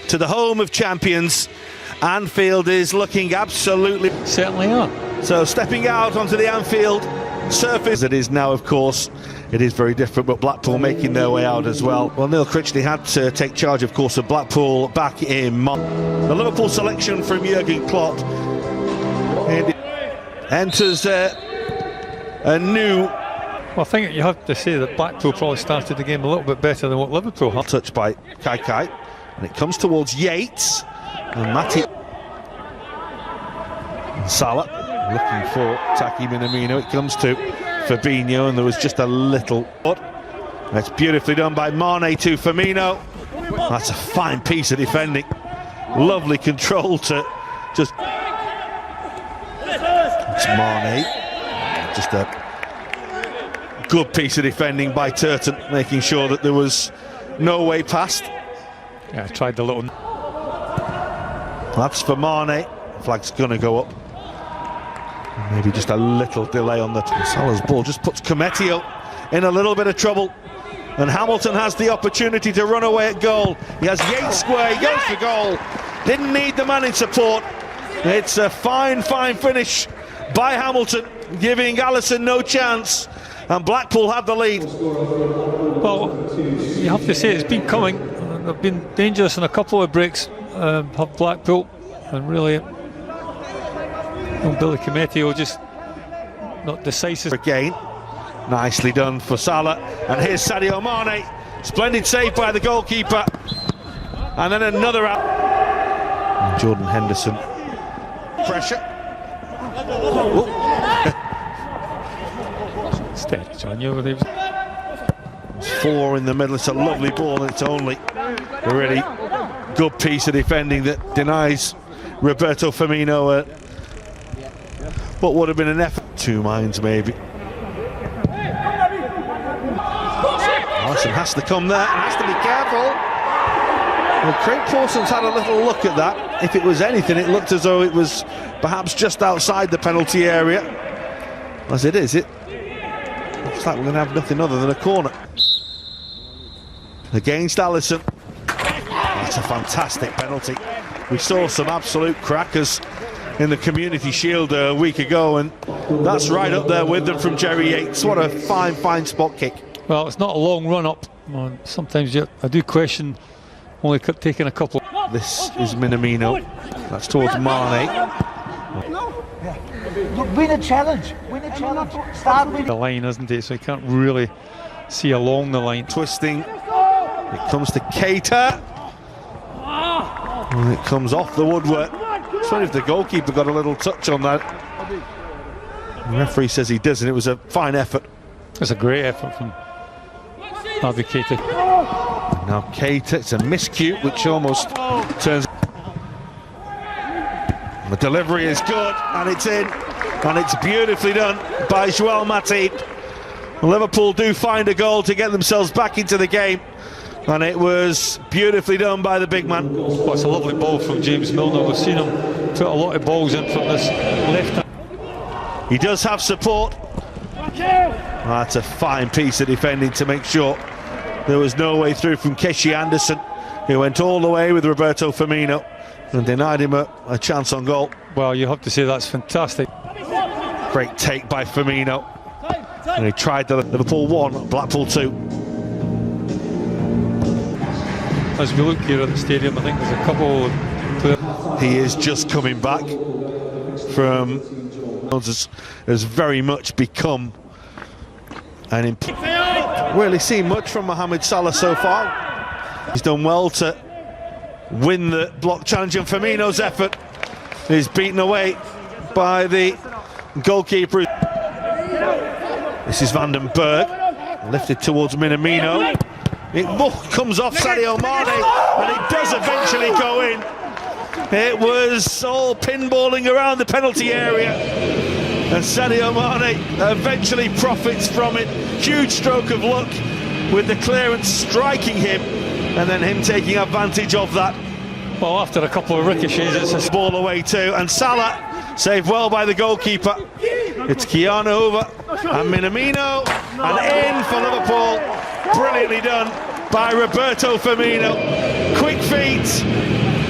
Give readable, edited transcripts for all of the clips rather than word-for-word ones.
to the home of champions. Anfield is looking absolutely... Certainly are. So stepping out onto the Anfield surface, it is now, of course, it is very different, but Blackpool making their way out as well. Well, Neil Critchley had to take charge, of course, of Blackpool back in March. The Liverpool selection from Jurgen Klopp enters a new... Well, I think you have to say that Blackpool probably started the game a little bit better than what Liverpool had. Touched by Kai, and it comes towards Yates, and Matip. And Salah looking for Taki Minamino. It comes to Fabinho, and there was just a little... That's beautifully done by Mane to Firmino. That's a fine piece of defending. Lovely control to just... It's Mane. Just a good piece of defending by Turton, making sure that there was no way past. Yeah, tried the little... That's for Mane. Flag's gonna go up. Maybe just a little delay on the... Salah's ball just puts Cometio in a little bit of trouble. And Hamilton has the opportunity to run away at goal. He has Yates square, he goes for goal. Didn't need the man in support. It's a fine finish by Hamilton, giving Alisson no chance. And Blackpool have the lead. Well, you have to say it's been coming. They've been dangerous in a couple of breaks, have Blackpool, and really Billy Cometio just not decisive. Again, nicely done for Salah, and here's Sadio Mane. Splendid save by the goalkeeper, and then another out. And Jordan Henderson. Pressure. Steady, John. It's four in the middle. It's a lovely ball, and it's only a really good piece of defending that denies Roberto Firmino what would have been an effort. Two minds, maybe. Alisson has to come there and has to be careful. Well, Craig Pawson's had a little look at that. If it was anything, it looked as though it was perhaps just outside the penalty area. As it is, it looks like we're going to have nothing other than a corner. Against Alisson. That's a fantastic penalty. We saw some absolute crackers in the Community Shield a week ago, and that's right up there with them from Jerry Yates. What a fine spot kick. Well, it's not a long run up. Sometimes I do question only taking a couple. This is Minamino. That's towards Mane. Win a challenge. Start with the line, isn't it? So you can't really see along the line. Twisting. It comes to Keita. And it comes off the woodwork. So if the goalkeeper got a little touch on that. The referee says he doesn't. It was a fine effort. It's a great effort from Naby Keita. Now Keita, it's a miscue which almost turns. The delivery is good, and it's in, and it's beautifully done by Joel Matip. Liverpool do find a goal to get themselves back into the game, and it was beautifully done by the big man. Well, it's a lovely ball from James Milner. We've seen him put a lot of balls in from this left hand. He does have support. That's a fine piece of defending to make sure there was no way through from Keshi Anderson, who went all the way with Roberto Firmino and denied him a chance on goal. Well, you have to say that's fantastic. Great take by Firmino. And he tried the Liverpool 1, Blackpool 2. As we look here at the stadium, I think there's a couple of... He is just coming back from... has very much become an really seen much from Mohamed Salah so far. He's done well to win the block challenge, and Firmino's effort is beaten away by the goalkeeper. This is Van den Berg, lifted towards Minamino. It comes off Sadio Mane, and it does eventually go in. It was all pinballing around the penalty area, and Sadio Mane eventually profits from it. Huge stroke of luck with the clearance striking him, and then him taking advantage of that. Well, after a couple of ricochets, it's a ball away too, and Salah saved well by the goalkeeper. It's Keanu over, and Minamino, and in for Liverpool. Brilliantly done by Roberto Firmino. Quick feet,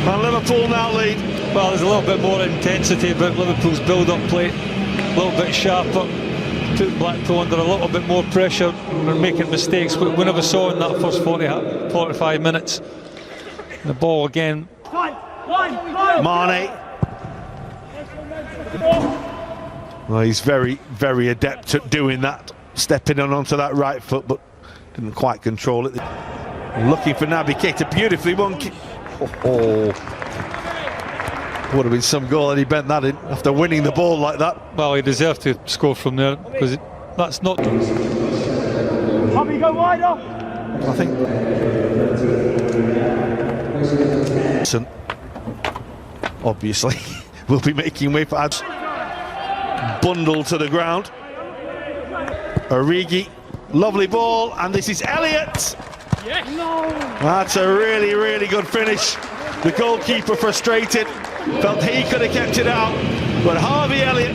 And Liverpool now lead. Well, there's a little bit more intensity about Liverpool's build-up play, a little bit sharper, put Blackpool under a little bit more pressure. We're making mistakes, but we never saw in that first 45 minutes. The ball again. Mane. Well, he's very, very adept at doing that, stepping on onto that right foot, but didn't quite control it. Looking for Naby Keita, beautifully won. Would have been some goal and he bent that in after winning the ball like that. Well, he deserved to score from there, because that's not... Bobby, go wider. I think obviously will be making way for ads. Bundled to the ground. Origi, lovely ball, and this is Elliott. Yes. No. That's a really, really good finish. The goalkeeper frustrated, felt he could have kept it out, but Harvey Elliott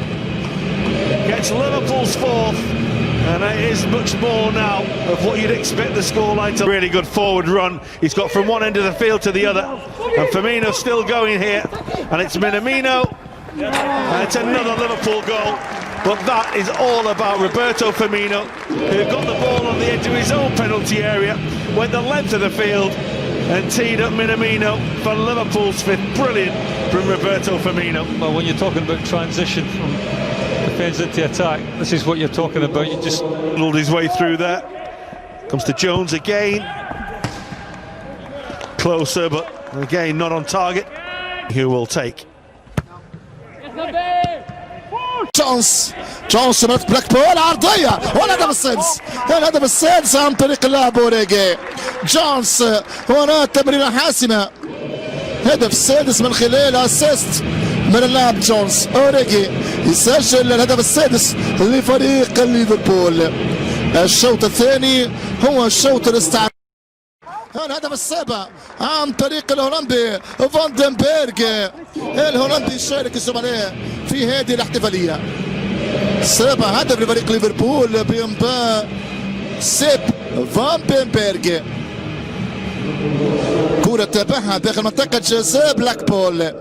gets Liverpool's fourth, and it is much more now of what you'd expect the scoreline to. Really good forward run. He's got from one end of the field to the other, and Firmino's still going here, and it's Minamino, and it's another Liverpool goal. But that is all about Roberto Firmino, who got the ball on the edge of his own penalty area, went the length of the field and teed up Minamino for Liverpool's fifth. Brilliant from Roberto Firmino. Well, when you're talking about transition from defence into attack, this is what you're talking about. You just Muddled his way through there. Comes to Jones again. Closer, but again not on target. Who will take? جونس من بلاكبول عرضية والهدف السادس، الهدف السادس عن طريق اللاعب أوريجي. جونس هنا تمريرة حاسمة، هدف السادس من خلال اسيست من اللاعب جونس. أوريجي يسجل الهدف السادس لفريق ليفربول. الشوط الثاني هو الشوط الاستعراضي. الهدف السابع عن طريق الهولندي فاندنبرغ. الهولندي يشارك الزملاء في هذه الاحتفالية. سابع هدف لفريق ليفربول بإنباء سيب فاندنبرغ. كرة تابعها داخل منطقة جزاء بلاكبول.